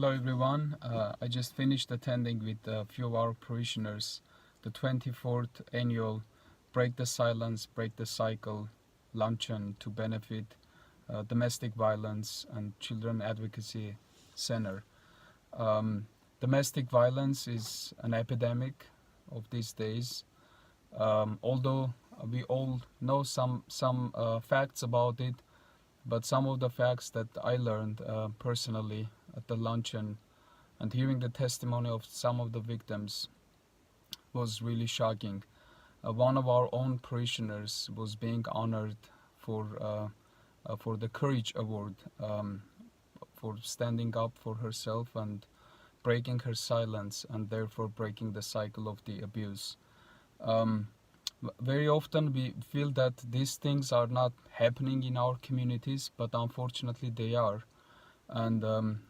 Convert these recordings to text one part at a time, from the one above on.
Hello everyone, I just finished attending with a few of our parishioners the 24th annual Break the Silence, Break the Cycle luncheon to benefit Domestic Violence and Children Advocacy Center. Domestic violence is an epidemic of these days. Although we all know some facts about it, but some of the facts that I learned personally at the luncheon and hearing the testimony of some of the victims was really shocking. One of our own parishioners was being honored for the Courage Award for standing up for herself and breaking her silence and therefore breaking the cycle of the abuse. Very often we feel that these things are not happening in our communities, but unfortunately they are. And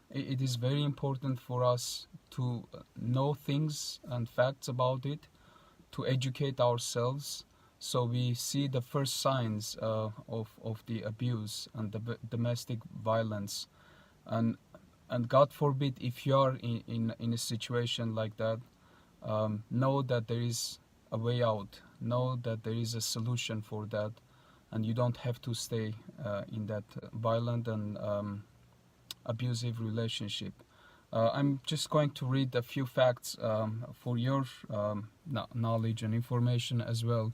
it is very important for us to know things and facts about it, to educate ourselves, so we see the first signs of the abuse and the domestic violence. And God forbid, if you are in a situation like that, know that there is a way out, know that there is a solution for that, and you don't have to stay in that violent and abusive relationship. I'm just going to read a few facts for your knowledge and information as well.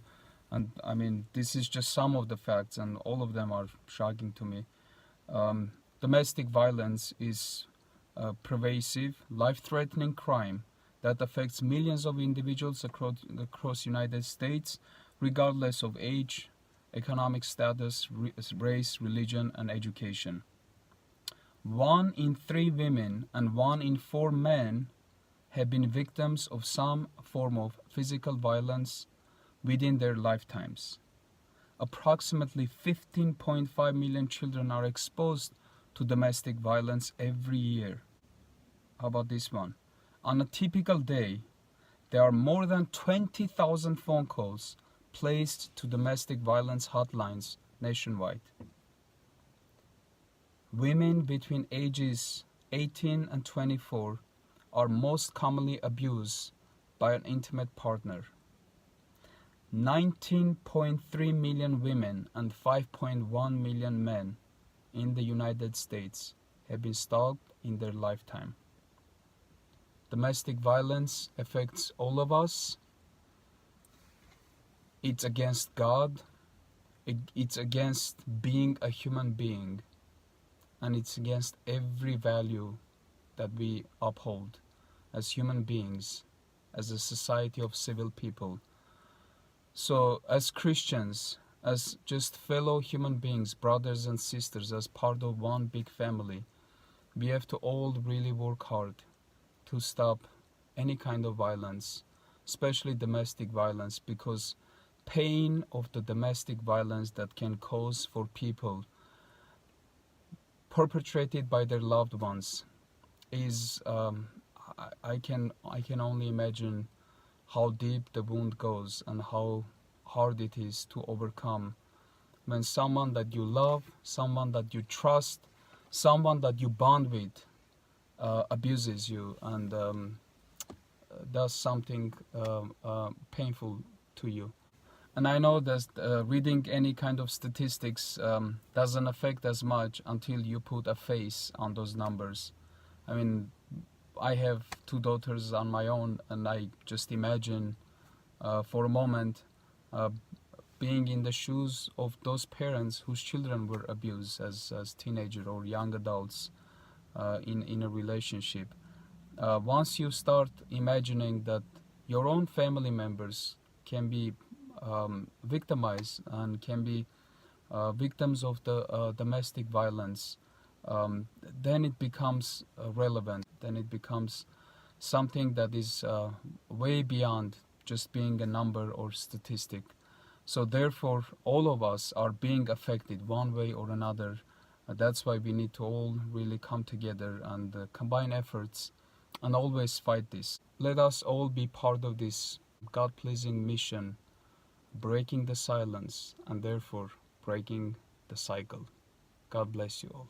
And I mean, this is just some of the facts, and all of them are shocking to me. Domestic violence is a pervasive, life-threatening crime that affects millions of individuals across United States, regardless of age, economic status, race, religion, and education. 1 in 3 women and 1 in 4 men have been victims of some form of physical violence within their lifetimes. Approximately 15.5 million children are exposed to domestic violence every year. How about this one? On a typical day, there are more than 20,000 phone calls placed to domestic violence hotlines nationwide. Women between ages 18 and 24 are most commonly abused by an intimate partner. 19.3 million women and 5.1 million men in the United States have been stalked in their lifetime. Domestic violence affects all of us. It's against God. It's against being a human being. And it's against every value that we uphold as human beings, as a society of civil people. So as Christians, as just fellow human beings, brothers and sisters, as part of one big family, we have to all really work hard to stop any kind of violence, especially domestic violence, because pain of the domestic violence that can cause for people perpetrated by their loved ones is I can only imagine how deep the wound goes and how hard it is to overcome when someone that you love, someone that you trust, someone that you bond with abuses you and does something painful to you. And I know that reading any kind of statistics doesn't affect as much until you put a face on those numbers. I mean, I have 2 daughters on my own, and I just imagine for a moment being in the shoes of those parents whose children were abused as teenagers or young adults in a relationship. Once you start imagining that your own family members can be victimized and can be victims of the domestic violence, then it becomes relevant. Then it becomes something that is way beyond just being a number or statistic. So therefore, all of us are being affected one way or another. That's why we need to all really come together and combine efforts and always fight this. Let us all be part of this God-pleasing mission, breaking the silence and therefore breaking the cycle. God bless you all.